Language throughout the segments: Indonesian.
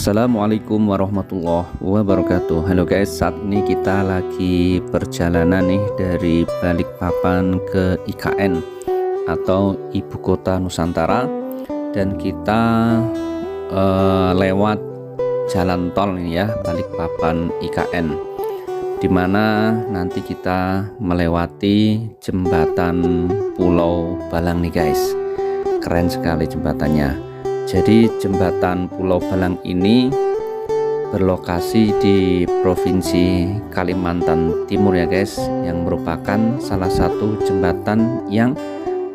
Assalamualaikum warahmatullahi wabarakatuh. Halo guys, saat ini kita lagi perjalanan nih dari Balikpapan ke IKN atau Ibu Kota Nusantara, dan kita lewat jalan tol nih ya, Balikpapan IKN, dimana nanti kita melewati jembatan Pulau Balang nih guys. Keren sekali jembatannya. Jadi jembatan Pulau Balang ini berlokasi di Provinsi Kalimantan Timur ya guys, yang merupakan salah satu jembatan yang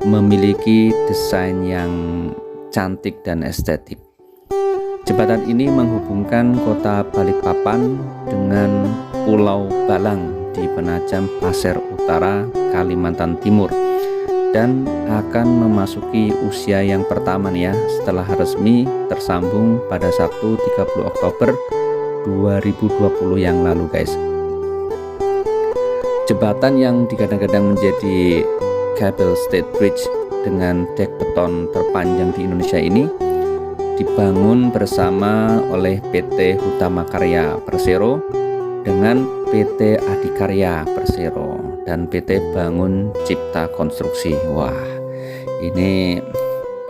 memiliki desain yang cantik dan estetik. Jembatan ini menghubungkan kota Balikpapan dengan Pulau Balang di Penajam Pasir Utara, Kalimantan Timur, dan akan memasuki usia yang pertama nih ya, setelah resmi tersambung pada Sabtu 30 Oktober 2020 yang lalu guys. Jembatan yang digadang-gadang menjadi cable stayed bridge dengan dek beton terpanjang di Indonesia ini dibangun bersama oleh PT Hutama Karya Persero dengan PT Adikarya Persero dan PT Bangun Cipta Konstruksi. Wah, ini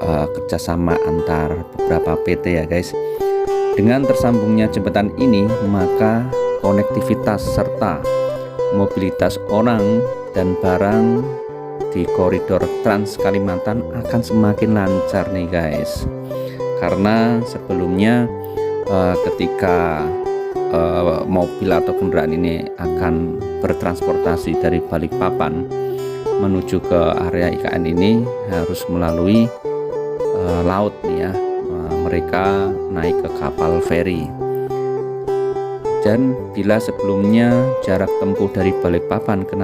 kerjasama antar beberapa PT ya guys. Dengan tersambungnya jembatan ini, maka konektivitas serta mobilitas orang dan barang di koridor Trans Kalimantan akan semakin lancar nih guys. Karena sebelumnya ketika mobil atau kendaraan ini akan bertransportasi dari Balikpapan menuju ke area IKN ini harus melalui laut nih ya. Mereka naik ke kapal feri. Dan bila sebelumnya jarak tempuh dari Balikpapan ke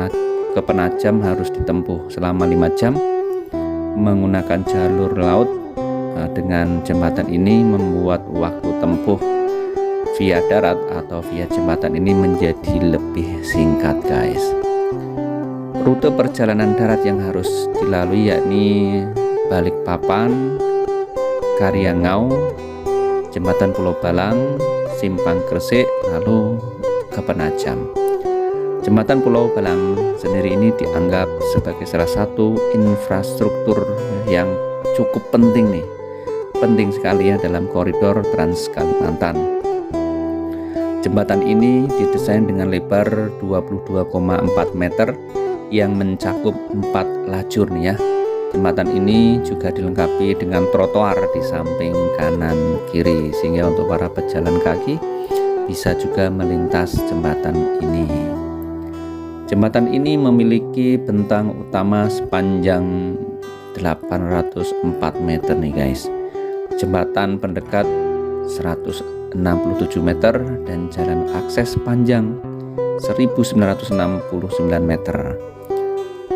Penajam harus ditempuh selama 5 jam menggunakan jalur laut, dengan jembatan ini membuat waktu tempuh via darat atau via jembatan ini menjadi lebih singkat guys. Rute perjalanan darat yang harus dilalui yakni Balikpapan, Karyangau, Jembatan Pulau Balang, Simpang Gresik, lalu ke Penajam. Jembatan Pulau Balang sendiri ini dianggap sebagai salah satu infrastruktur yang cukup penting nih, penting sekali ya dalam koridor Trans Kalimantan. Jembatan ini didesain dengan lebar 22,4 meter yang mencakup 4 lajur nih ya. Jembatan ini juga dilengkapi dengan trotoar di samping kanan kiri, sehingga untuk para pejalan kaki bisa juga melintas jembatan ini. Jembatan ini memiliki bentang utama sepanjang 804 meter nih guys. Jembatan pendekat 167 meter dan jalan akses panjang 1969 meter.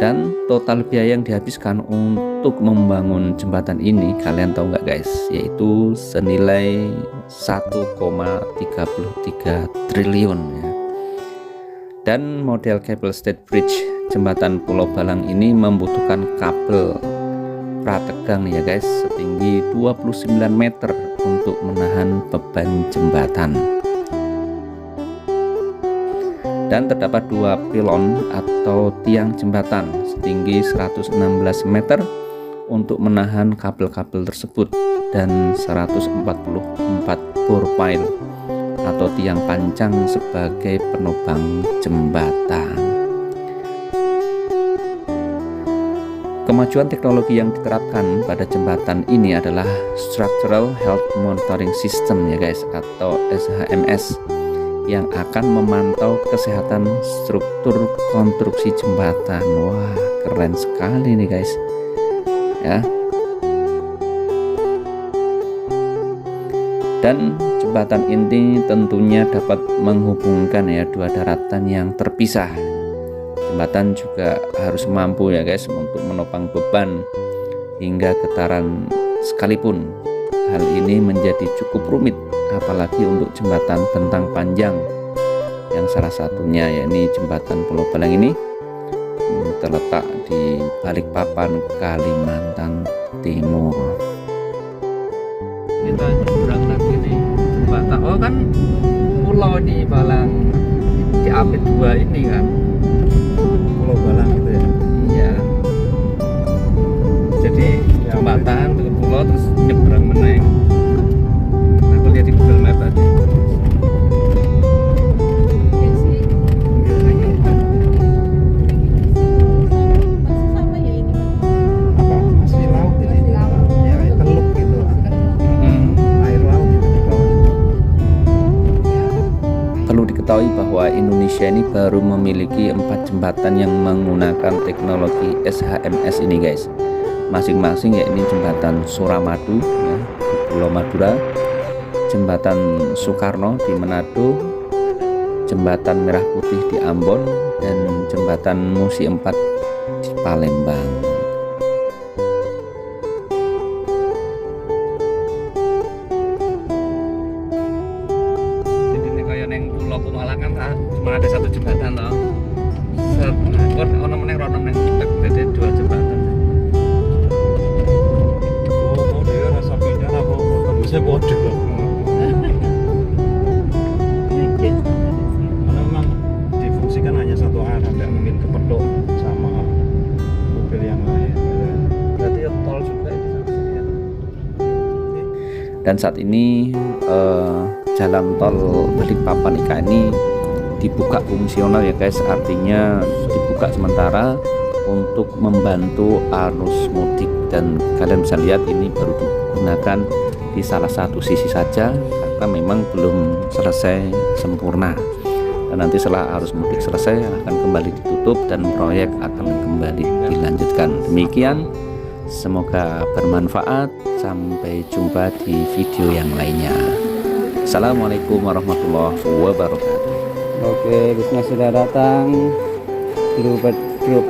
Dan total biaya yang dihabiskan untuk membangun jembatan ini, kalian tahu nggak guys, yaitu senilai 1,33 triliun ya. Dan model cable stayed bridge jembatan Pulau Balang ini membutuhkan kabel prategang ya guys, setinggi 29 meter untuk menahan beban jembatan. Dan terdapat 2 pilon atau tiang jembatan setinggi 116 meter untuk menahan kabel-kabel tersebut, dan 144 bore pile atau tiang pancang sebagai penopang jembatan. Kemajuan teknologi yang diterapkan pada jembatan ini adalah Structural Health Monitoring System ya guys, atau SHMS, yang akan memantau kesehatan struktur konstruksi jembatan. Wah, keren sekali nih guys ya. Dan jembatan ini tentunya dapat menghubungkan ya dua daratan yang terpisah. Jembatan juga harus mampu ya guys untuk menopang beban hingga getaran sekalipun. Hal ini menjadi cukup rumit apalagi untuk jembatan bentang panjang, yang salah satunya yakni jembatan Pulau Balang ini terletak di Balikpapan, Kalimantan Timur. Kita nyebrang lagi nih jembatan kan pulau di Balang di Apit 2 ini kan. Pulau Balang gitu ya. Iya. Jadi jembatan ke pulau terus nyebrang meneng. Aku lihat di Google Map tadi. Apa asli laut ini? Ya kayak teluk gitu. Air laut itu di bawah. Perlu diketahui bahwa Indonesia ini baru memiliki 4 jembatan yang menggunakan teknologi SHMS ini guys. Masing-masing yakni jembatan Suramadu ya, di Pulau Madura, jembatan Soekarno di Manado, jembatan Merah Putih di Ambon, dan jembatan Musi 4 di Palembang. Jadi ini kayak neng Pulau Pemalang kan cuma ada 1 jembatan toh. Kon ono meneng rono neng jadi 2 jembatan. Oh, dia rasa pindah apa tembusnya bodoh. Karena memang difungsikan hanya satu arah, nggak mungkin kepedok sama mobil yang lain. Berarti tol juga di sana. Dan saat ini jalan tol Balikpapan IK ini dibuka fungsional ya guys, artinya dibuka sementara untuk membantu arus mudik, dan kalian bisa lihat ini baru digunakan di salah satu sisi saja karena memang belum selesai sempurna, dan nanti setelah arus mudik selesai akan kembali ditutup dan proyek akan kembali dilanjutkan. Demikian, semoga bermanfaat, sampai jumpa di video yang lainnya. Assalamualaikum warahmatullahi wabarakatuh. Oke, busnya sudah datang. Grup